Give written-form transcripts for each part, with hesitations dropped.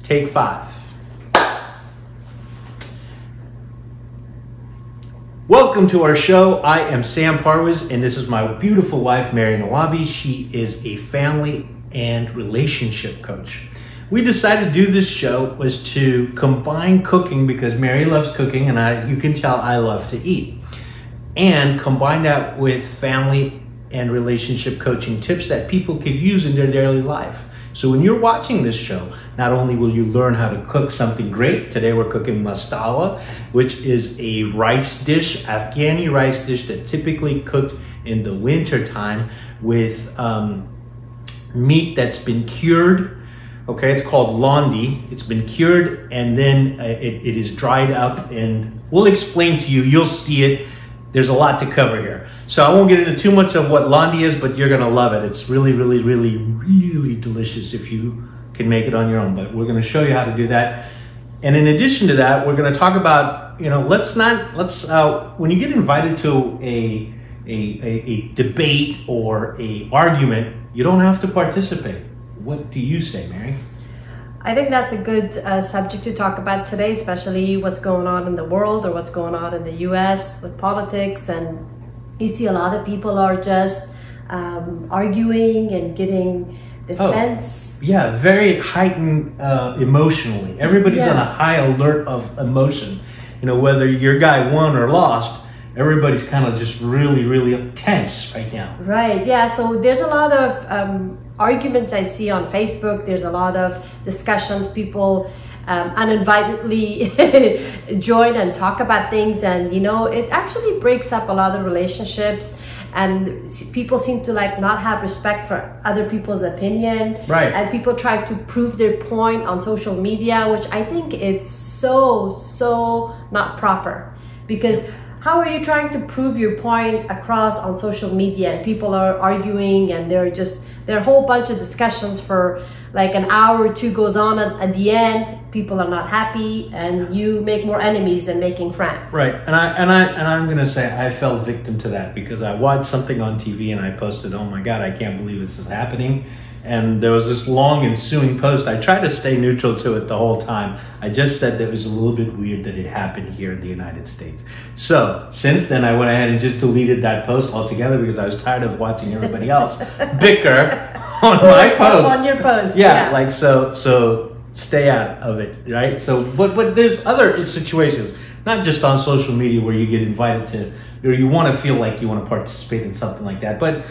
Take 5. Welcome to our show. I am Sam Parwiz, and this is my beautiful wife, Mary Nawabi. She is a family and relationship coach. We decided to do this show was to combine cooking, because Mary loves cooking, and you can tell I love to eat, and combine that with family and relationship coaching tips that people could use in their daily life. So when you're watching this show, not only will you learn how to cook something great. Today we're cooking mastawa, which is a rice dish, Afghani rice dish that typically cooked in the winter time with meat that's been cured. Okay, it's called londi. It's been cured, and then it is dried up, and we'll explain to you. You'll see it. There's a lot to cover here. So I won't get into too much of what londi is, but you're gonna love it. It's really, really, really, really delicious if you can make it on your own, but we're gonna show you how to do that. And in addition to that, we're gonna talk about, when you get invited to a debate or a argument, you don't have to participate. What do you say, Mary? I think that's a good subject to talk about today, especially what's going on in the world or what's going on in the US with politics. And you see a lot of people are just arguing and getting defense. Oh, yeah, very heightened emotionally. Everybody's on a high alert of emotion. You know, whether your guy won or lost, everybody's kind of just really, really tense right now. Right, yeah, so there's a lot of arguments I see on Facebook. There's a lot of discussions. People uninvitedly join and talk about things, and you know, it actually breaks up a lot of relationships, and people seem to not have respect for other people's opinion. Right. And people try to prove their point on social media, which I think it's so not proper, because how are you trying to prove your point across on social media, and people are arguing, and there are a whole bunch of discussions for like an hour or two goes on, and at the end people are not happy, and you make more enemies than making friends. Right. And I'm gonna say I fell victim to that, because I watched something on TV and I posted, oh my God, I can't believe this is happening. And there was this long ensuing post. I tried to stay neutral to it the whole time. I just said that it was a little bit weird that it happened here in the United States. So since then, I went ahead and just deleted that post altogether, because I was tired of watching everybody else bicker on my post. On your post. Yeah. So stay out of it, right? So, but there's other situations, not just on social media, where you get invited to, or you want to feel like you want to participate in something like that, but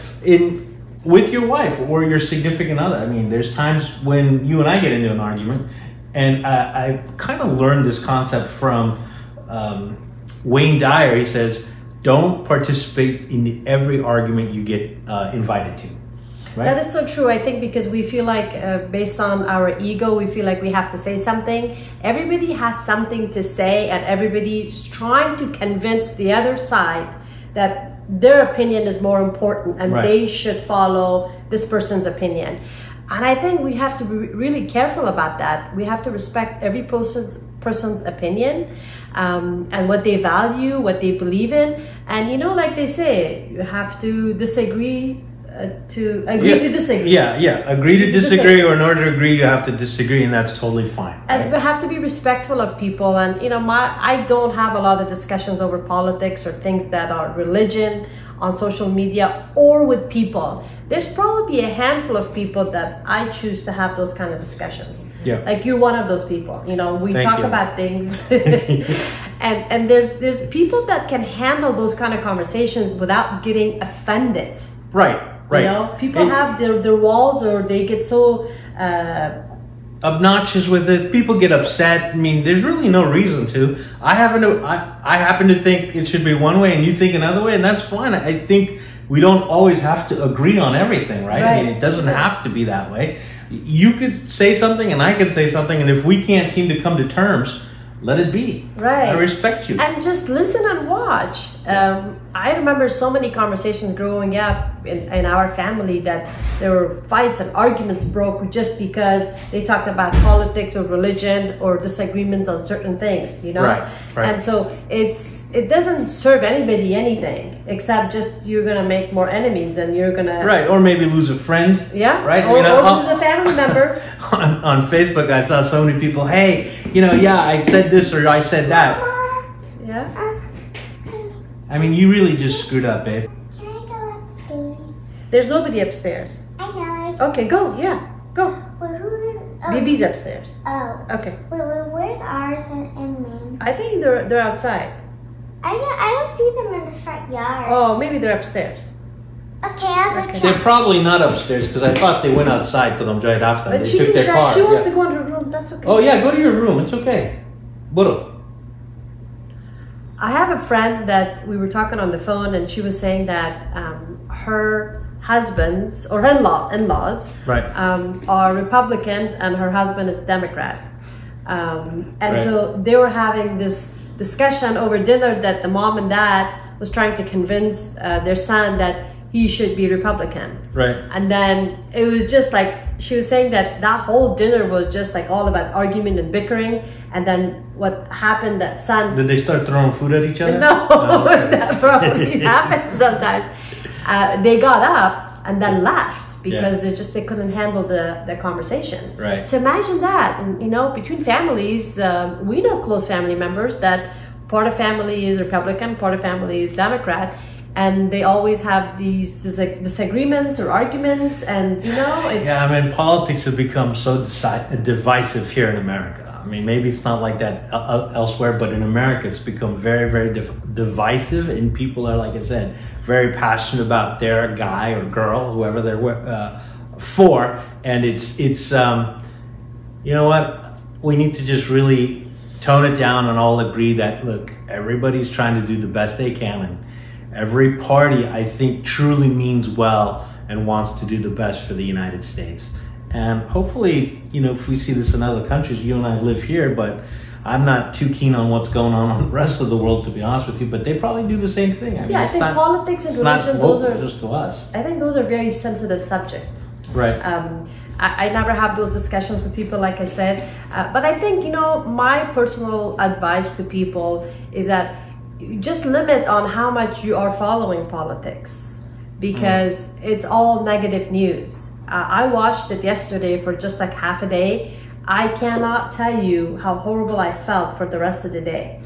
with your wife or your significant other. I mean, there's times when you and I get into an argument, and I kind of learned this concept from Wayne Dyer. He says, don't participate in every argument you get invited to. Right? That is so true. I think because we feel like based on our ego, we feel like we have to say something. Everybody has something to say, and everybody's trying to convince the other side that their opinion is more important, and they should follow this person's opinion. And I think we have to be really careful about that. We have to respect every person's opinion, and what they value, what they believe in. And you know, like they say, you have to disagree to agree to disagree. Yeah. Agree to disagree, or in order to agree, you have to disagree, and that's totally fine. Right? And we have to be respectful of people. And you know, I don't have a lot of discussions over politics or things that are religion on social media or with people. There's probably a handful of people that I choose to have those kind of discussions. Yeah. Like you're one of those people. You know, we talk about things, and there's people that can handle those kind of conversations without getting offended. Right. You know, people have their walls, or they get so obnoxious with it. People get upset. I mean, there's really no reason to. I happen to think it should be one way, and you think another way, and that's fine. I think we don't always have to agree on everything, right? I mean, it doesn't have to be that way. You could say something, and I could say something, and if we can't seem to come to terms, let it be. Right. I respect you. And just listen and watch. I remember so many conversations growing up in our family that there were fights and arguments broke just because they talked about politics or religion or disagreements on certain things, you know? Right. And so it doesn't serve anybody anything except just you're gonna make more enemies and you're gonna or maybe lose a friend. Yeah, right. Or lose a family member. on Facebook, I saw so many people. Hey, I said this or I said that. Yeah. I mean, you really just screwed up, babe. Can I go upstairs? There's nobody upstairs. I know. Okay, go. Yeah, go. Well, who is? Oh. BB's upstairs. Oh. Okay. Wait, where's ours and me? I think they're outside. I don't see them in the front yard. Oh, maybe they're upstairs. Okay, I'll go Okay. They're check. probably not upstairs because I thought they went outside because I'm right after them. But They she took can their try. car. She wants Yeah. to go in her room. That's okay. Oh yeah, go to your room. It's okay. Buro. I have a friend that we were talking on the phone, and she was saying that her husband's or her in-laws Right. are Republicans and her husband is Democrat. And Right. so they were having this discussion over dinner that the mom and dad was trying to convince their son that he should be Republican. Right. And then it was just like, she was saying that whole dinner was just like all about argument and bickering. And then what happened, that son... Did they start throwing food at each other? No, Oh, okay. that probably happens sometimes. They got up and then left because they couldn't handle the conversation. Right. So imagine that, between families, we know close family members that part of family is Republican, part of family is Democrat, and they always have these disagreements or arguments, and it's... Yeah, I mean, politics have become so divisive here in America. I mean, maybe it's not like that elsewhere, but in America, it's become very, very divisive, and people are, like I said, very passionate about their guy or girl, whoever they're for, and it's you know what? We need to just really tone it down and all agree that, look, everybody's trying to do the best they can, and every party, I think, truly means well and wants to do the best for the United States. And hopefully, if we see this in other countries, you and I live here, but I'm not too keen on what's going on the rest of the world, to be honest with you, but they probably do the same thing. I think politics and religion, those are just to us. I think those are very sensitive subjects. Right. I never have those discussions with people, like I said, but I think, my personal advice to people is that you just limit on how much you are following politics, because it's all negative news. I watched it yesterday for just like half a day. I cannot tell you how horrible I felt for the rest of the day.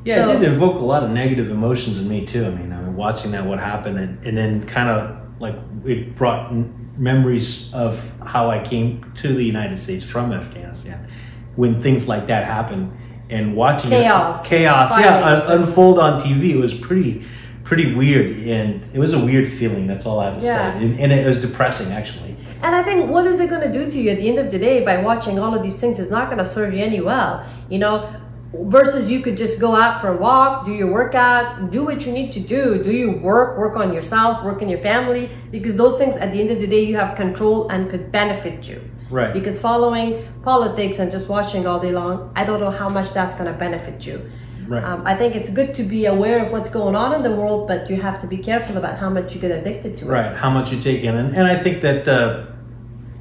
Yeah, it did evoke a lot of negative emotions in me too. I mean, watching that, what happened, and then kind of like it brought memories of how I came to the United States from Afghanistan when things like that happened, and watching chaos, unfold on TV. It was pretty weird, and it was a weird feeling. That's all I have to say, and it was depressing actually. And I think, what is it going to do to you at the end of the day by watching all of these things? Is not going to serve you any well, versus you could just go out for a walk, do your workout, do what you need to do your work on yourself, work in your family, because those things at the end of the day you have control and could benefit you. Right. Because following politics and just watching all day long, I don't know how much that's going to benefit you. Right. I think it's good to be aware of what's going on in the world, but you have to be careful about how much you get addicted to it. Right, how much you take in. And I think that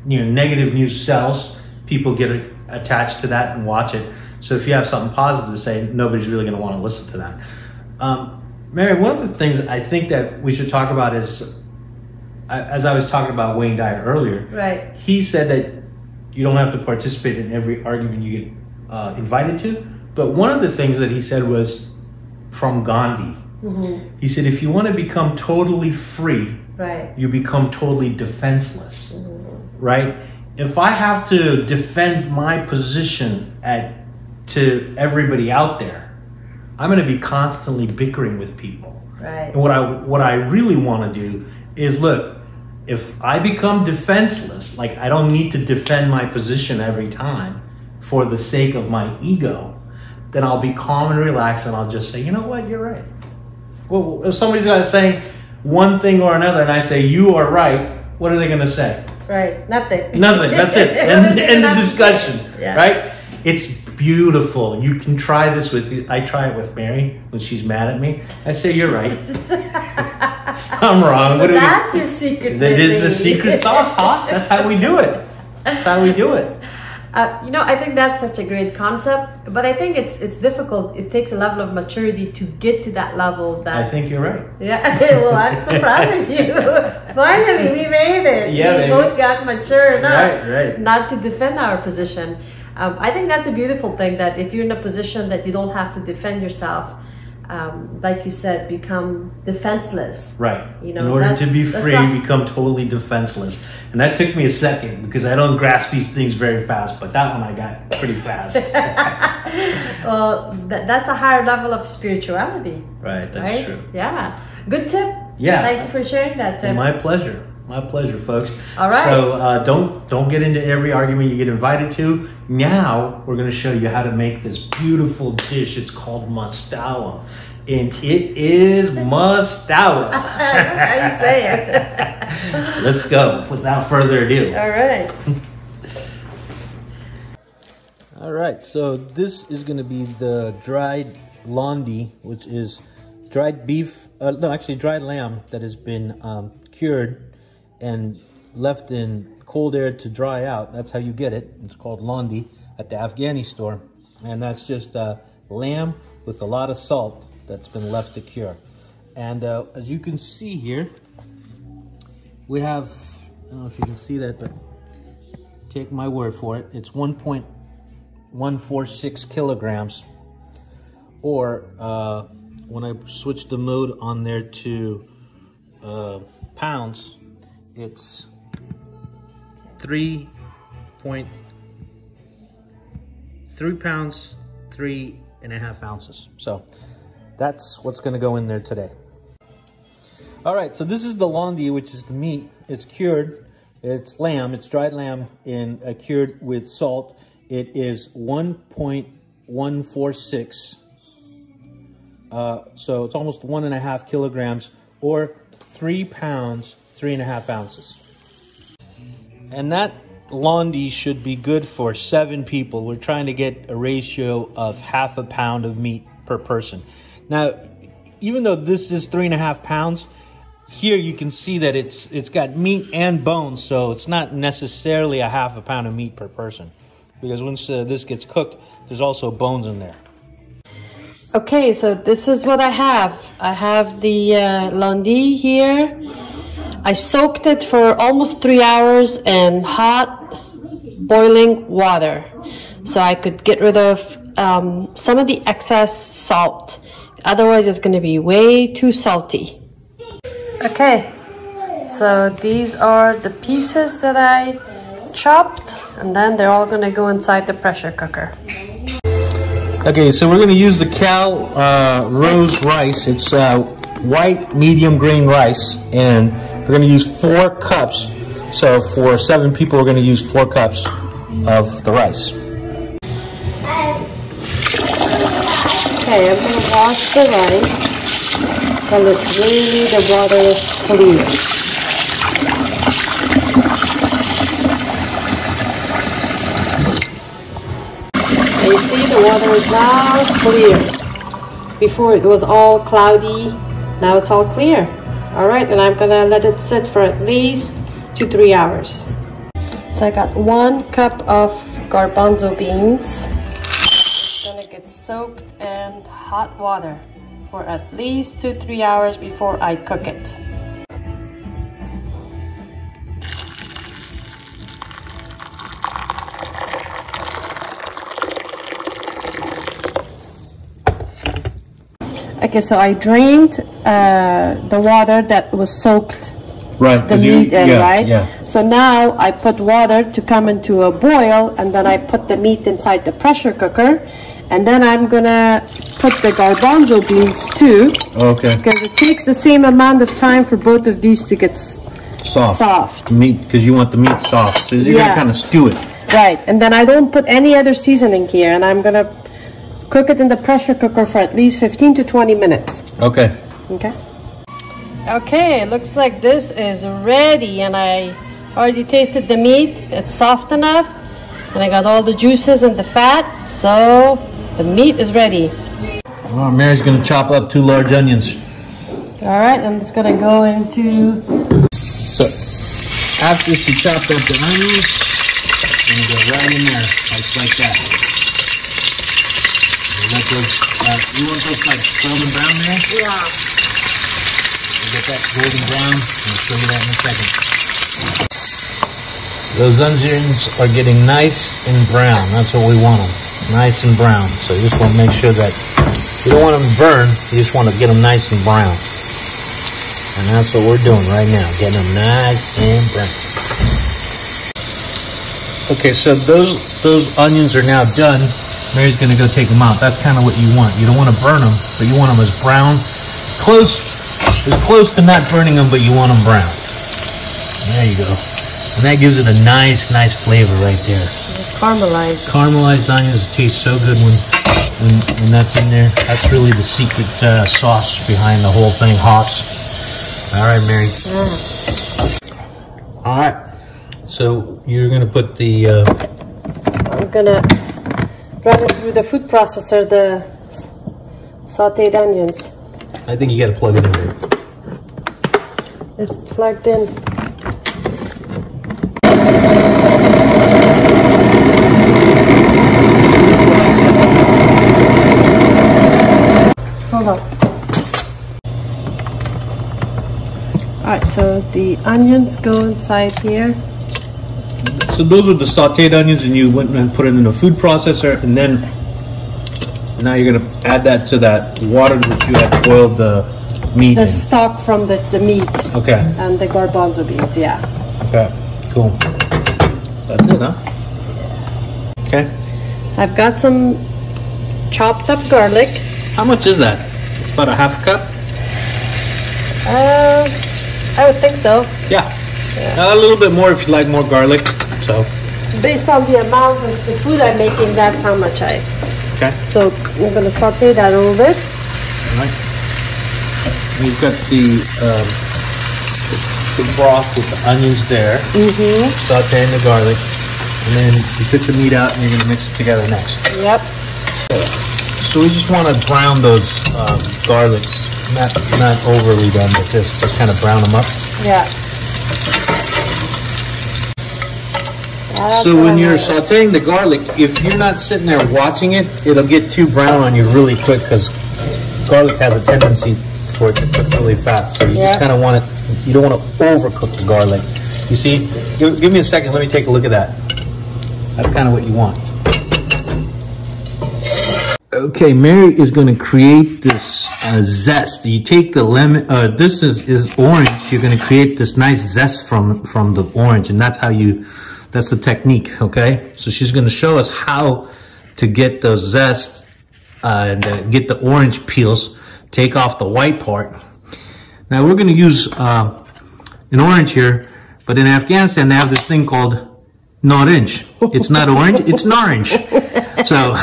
negative news sells. People get attached to that and watch it. So if you have something positive to say, nobody's really going to want to listen to that. Mary, one of the things I think that we should talk about is, as I was talking about Wayne Dyer earlier, right? He said that you don't have to participate in every argument you get invited to. But one of the things that he said was from Gandhi. Mm-hmm. He said, if you want to become totally free, right, you become totally defenseless, right? If I have to defend my position to everybody out there, I'm going to be constantly bickering with people. Right. And what I really want to do is, look, if I become defenseless, like I don't need to defend my position every time for the sake of my ego, then I'll be calm and relaxed, and I'll just say, you know what, you're right. Well, if somebody's saying one thing or another, and I say you are right, what are they going to say? Right, nothing. Nothing. That's it. End the discussion. Yeah. Right? It's beautiful. You can try this with. I try it with Mary when she's mad at me. I say you're right. I'm wrong. So that's your secret. That is the secret sauce, Haas. That's how we do it. That's how we do it. You know, I think that's such a great concept, but I think it's difficult. It takes a level of maturity to get to that level. That I think you're right. Yeah. Well, I'm so proud of you. Finally, we made it. Yeah, we both got mature enough right. not to defend our position. I think that's a beautiful thing, that if you're in a position that you don't have to defend yourself, like you said, become defenseless. Right. You know, in order to be free, become totally defenseless. And that took me a second because I don't grasp these things very fast, but that one I got pretty fast. Well, that's a higher level of spirituality. Right, that's true. Yeah. Good tip. Yeah. Thank you for sharing that tip. My pleasure. My pleasure, folks. All right. So don't get into every argument you get invited to. Now we're going to show you how to make this beautiful dish. It's called mastawa, and it is mastawa. How you say it? Let's go. Without further ado. All right. All right. So this is going to be the dried londi, which is dried beef. Dried lamb that has been cured and left in cold air to dry out. That's how you get it. It's called londi at the Afghani store. And that's just lamb with a lot of salt that's been left to cure. And as you can see here, we have, I don't know if you can see that, but take my word for it. It's 1.146 kilograms. Or when I switch the mode on there to pounds, it's 3 pounds, 3.5 ounces. So that's what's going to go in there today. All right, so this is the londi, which is the meat. It's cured. It's lamb. It's dried lamb cured with salt. It is 1.146. So it's almost 1.5 kilograms, or 3 pounds, 3.5 ounces. And that londi should be good for 7 people. We're trying to get a ratio of ½ pound of meat per person. Now, even though this is 3.5 pounds, here you can see that it's got meat and bones, so it's not necessarily a ½ pound of meat per person. Because once this gets cooked, there's also bones in there. Okay, so this is what I have. I have the londi here. I soaked it for almost 3 hours in hot boiling water, so I could get rid of some of the excess salt. Otherwise, it's going to be way too salty. Okay, so these are the pieces that I chopped, and then they're all going to go inside the pressure cooker. Okay, so we're going to use the Cal Rose rice. It's white medium grain rice, and we're going to use 4 cups. So for 7 people, we're going to use 4 cups of the rice. Okay, I'm going to wash the rice till it's really, the water is clear. You see, the water is now clear. Before it was all cloudy, now it's all clear. Alright, and I'm gonna let it sit for at least 2 to 3 hours. So I got 1 cup of garbanzo beans. It's gonna get soaked in hot water for at least 2 to 3 hours before I cook it. Okay, so I drained the water that was soaked the meat in, right? Yeah. So now I put water to come into a boil, and then I put the meat inside the pressure cooker, and then I'm gonna put the garbanzo beans too. Okay. Because it takes the same amount of time for both of these to get soft. Meat, because you want the meat soft, so you're gonna kind of stew it. Right, and then I don't put any other seasoning here, and I'm gonna cook it in the pressure cooker for at least 15 to 20 minutes. Okay. Okay. Okay, looks like this is ready, and I already tasted the meat. It's soft enough, and I got all the juices and the fat, so the meat is ready. Oh, Mary's gonna chop up 2 large onions. All right, I'm just gonna go into. So after she chopped up the onions, I'm gonna go right in there, like that. Let those, you want those like golden brown there? Yeah. Get that golden brown. I'll show you that in a second. Those onions are getting nice and brown. That's what we want them. Nice and brown. So you just want to make sure that you don't want them to burn. You just want to get them nice and brown. And that's what we're doing right now. Getting them nice and brown. Okay, so those onions are now done. Mary's going to go take them out. That's kind of what you want. You don't want to burn them, but you want them as brown. As close to not burning them, but you want them brown. There you go. And that gives it a nice flavor right there. It's caramelized. Caramelized onions taste so good when that's in there. That's really the secret sauce behind the whole thing, Haas. All right, Mary. Yeah. All right. So you're going to put the... I'm going to run it through the food processor, the sauteed onions. I think you got to plug it in there. It's plugged in. Hold on. Alright, so the onions go inside here. So those are the sauteed onions, and you went and put it in a food processor, and then now you're going to add that to that water that you had boiled the meat The in. stock from the meat. Okay. And the garbanzo beans, yeah. Okay, cool. So that's it, huh? Okay. So I've got some chopped up garlic. How much is that? About a half cup? I would think so. Yeah. A little bit more if you like more garlic. So. Based on the amount of the food I'm making, that's how much I... Okay. So I'm going to saute that a little bit. All right. We've got the broth with the onions there. Mm-hmm. Sauteing the garlic. And then you put the meat out and you're going to mix it together next. Yep. So we just want to brown those garlics. Not overly done, but just kind of brown them up. Yeah. So when you're sauteing the garlic, if you're not sitting there watching it, it'll get too brown on you really quick because garlic has a tendency for it to cook really fast. So you just kind of want it, you don't want to overcook the garlic. You see, give me a second, let me take a look at that. That's kind of what you want. Okay, Mary is going to create this zest. You take the lemon, this is orange. You're going to create this nice zest from the orange, and that's the technique, okay? So she's going to show us how to get those zest, and get the orange peels, take off the white part. Now we're going to use an orange here, but in Afghanistan they have this thing called naranj. It's not orange, it's naranj. So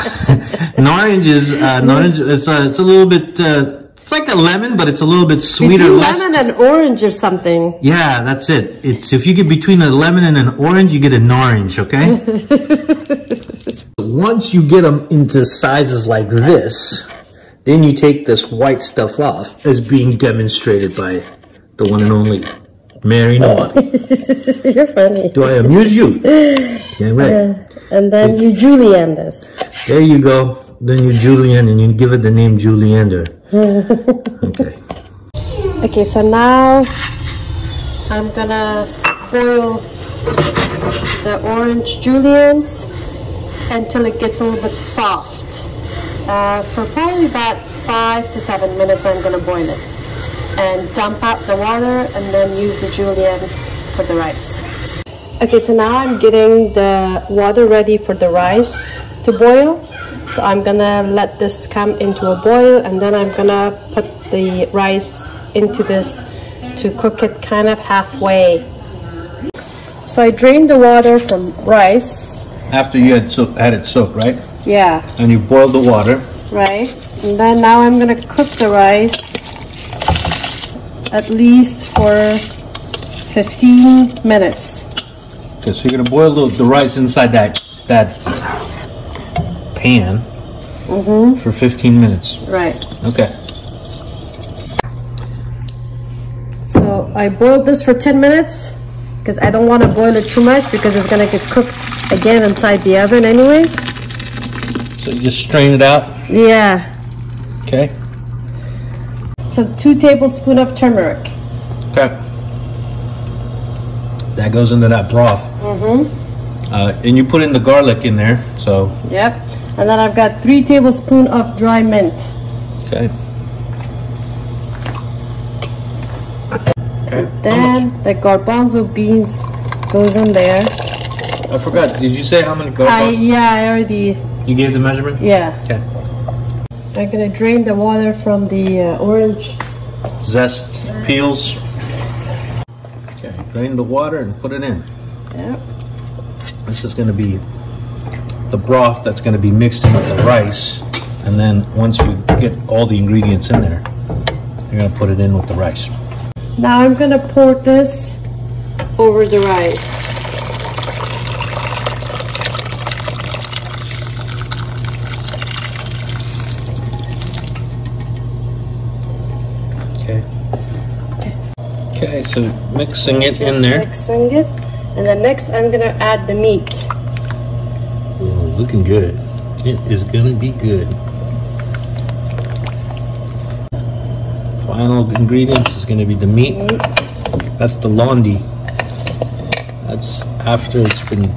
naranj is it's a little bit it's like a lemon, but it's a little bit sweeter. Between lemon and orange or something. Yeah, that's it. It's if you get between a lemon and an orange, you get a naranj, okay? Once you get them into sizes like this, then you take this white stuff off, as being demonstrated by the one and only Mary Nawabi. You're funny. Do I amuse you? Yeah, right. And then you julienne this. There you go. Then you julienne, and you give it the name Juliander. Okay. Okay, so now I'm gonna boil the orange juliennes until it gets a little bit soft. For probably about 5 to 7 minutes I'm gonna boil it. And dump out the water and then use the julienne for the rice. Okay, so now I'm getting the water ready for the rice to boil. So I'm gonna let this come into a boil, and then I'm gonna put the rice into this to cook it kind of halfway. So I drained the water from rice. After you had it soaked, right? Yeah. And you boiled the water. Right. And then now I'm gonna cook the rice at least for 15 minutes. Okay, so you're gonna boil the rice inside that pan for 15 minutes. Right. Okay. So I boiled this for 10 minutes because I don't want to boil it too much because it's going to get cooked again inside the oven anyways. So you just strain it out? Yeah. Okay. So 2 tablespoons of turmeric. Okay. That goes into that broth. And you put in the garlic in there, so. Yep. And then I've got 3 tablespoons of dry mint. Okay. And then the garbanzo beans goes in there. I forgot, did you say how many garbanzo? Yeah, I already. You gave the measurement? Yeah. Okay. I'm gonna drain the water from the orange. Zest, peels. Okay, drain the water and put it in. Yep. This is gonna be the broth that's gonna be mixed in with the rice. And then once you get all the ingredients in there, you're gonna put it in with the rice. Now I'm gonna pour this over the rice. Okay, so mixing it in there. Mixing it. And then next I'm gonna add the meat. Ooh, looking good. It is gonna be good. Final ingredients is gonna be the meat. That's the londi. That's after it's been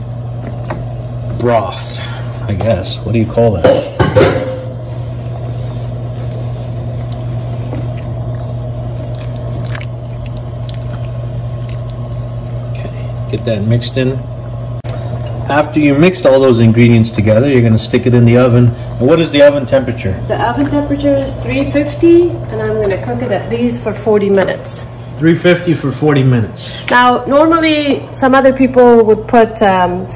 brothed, I guess. What do you call that? Get that mixed in. After you mixed all those ingredients together, you're going to stick it in the oven. And what is the oven temperature? The oven temperature is 350, and I'm going to cook it at least for 40 minutes. 350 for 40 minutes. Now, normally some other people would put some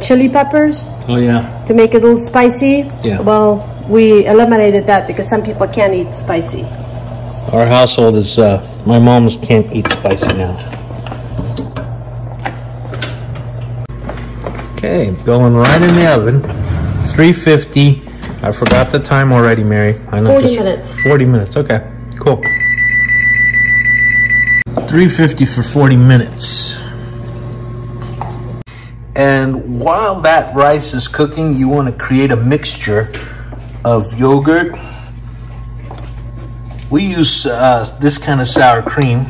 chili peppers. Oh yeah. To make it a little spicy. Yeah. Well, we eliminated that because some people can't eat spicy. Our household is, my moms can't eat spicy now. Okay, going right in the oven. 350. I forgot the time already, Mary. I know. 40 minutes. 40 minutes. Okay, cool. 350 for 40 minutes. And while that rice is cooking, you want to create a mixture of yogurt. We use this kind of sour cream.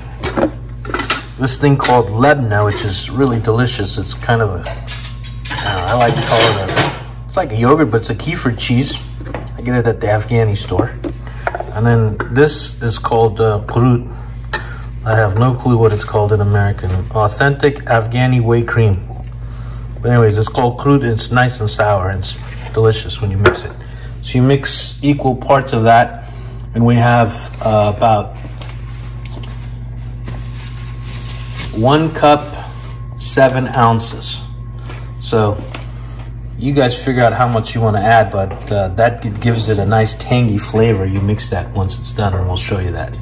This thing called Lebna, which is really delicious. It's kind of a I like to call it it's like a yogurt, but it's a kefir cheese. I get it at the Afghani store. And then this is called Kurut. I have no clue what it's called in American. Authentic Afghani whey cream. But anyways, it's called Kurut. It's nice and sour. And it's delicious when you mix it. So you mix equal parts of that. And we have about 1 cup, 7 ounces. So you guys figure out how much you want to add, but that gives it a nice tangy flavor. You mix that once it's done, and we'll show you that.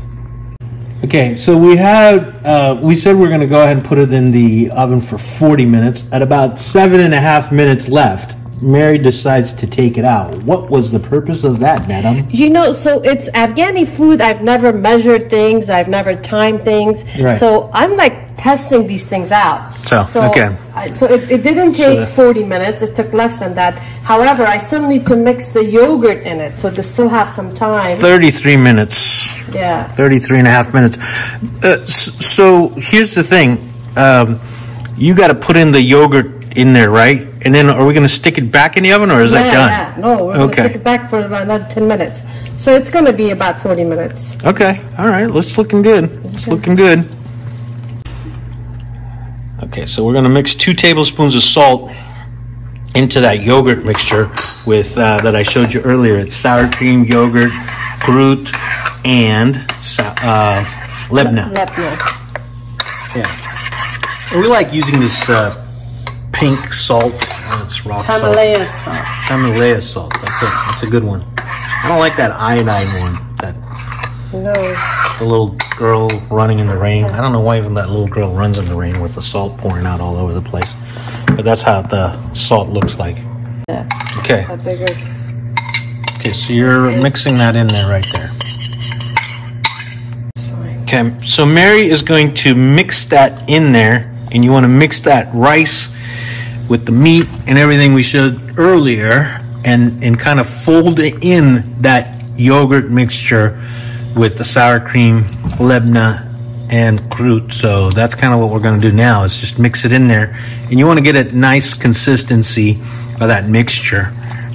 Okay, so we had, we said we're going to go ahead and put it in the oven for 40 minutes. At about 7.5 minutes left, Mary decides to take it out. What was the purpose of that, madam? You know, so it's Afghani food. I've never measured things. I've never timed things. Right. So I'm like testing these things out. So okay. So it didn't take 40 minutes. It took less than that. However, I still need to mix the yogurt in it. So to still have some time. 33 minutes. Yeah. 33 and a half minutes. So here's the thing. You got to put in the yogurt in there, right? And then are we going to stick it back in the oven, or is that done? Yeah, no, we're going to stick it back for another 10 minutes. So it's going to be about 40 minutes. Okay, all right, looks looking good. It's looking good. Okay, so we're going to mix 2 tablespoons of salt into that yogurt mixture with that I showed you earlier. It's sour cream, yogurt, Kurut, and Lebna. Yeah. And we like using this pink salt. It's rock salt. Himalaya salt. Himalaya salt. That's a good one. I don't like that iodine one. The little girl running in the rain. I don't know why even that little girl runs in the rain with the salt pouring out all over the place. But that's how the salt looks like. Yeah. Okay. Okay, so you're mixing that in there right there. It's fine. Okay, so Mary is going to mix that in there, and you want to mix that rice with the meat and everything we showed earlier, and kind of fold it in that yogurt mixture with the sour cream, lebna, and groot. So that's kind of what we're going to do now, is just mix it in there, and you want to get a nice consistency of that mixture,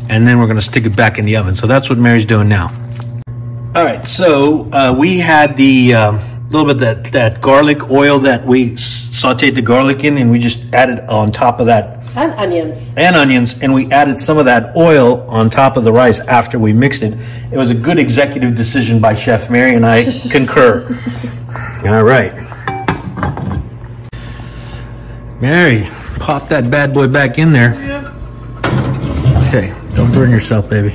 and then we're going to stick it back in the oven. So that's what Mary's doing now. All right, so we had the little bit of that garlic oil that we sauteed the garlic in, and we just added on top of that. And onions. And onions, and we added some of that oil on top of the rice after we mixed it. It was a good executive decision by Chef Mary, and I concur. All right. Mary, pop that bad boy back in there. Okay, don't burn yourself, baby.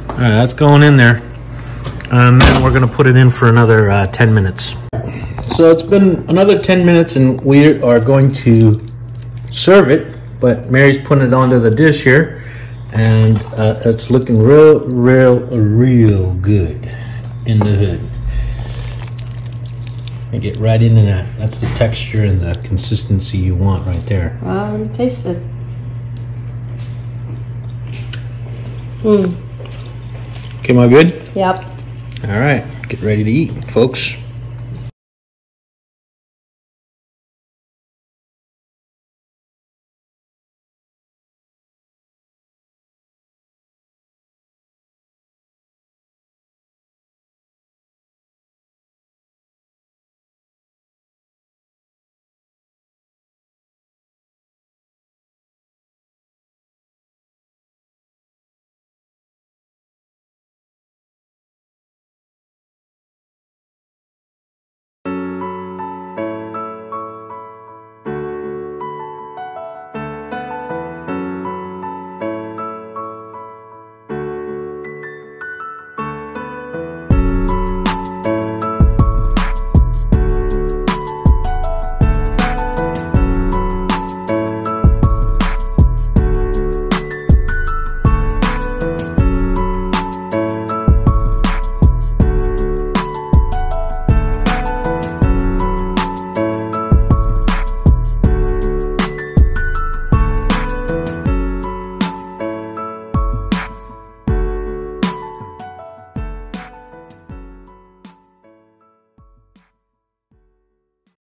All right, that's going in there. And then we're gonna put it in for another 10 minutes. So it's been another 10 minutes and we are going to serve it, but Mary's putting it onto the dish here, and it's looking real good in the hood. And get right into that. That's the texture and the consistency you want right there. Let me taste it. Okay, am I good? Yep. All right, get ready to eat, folks.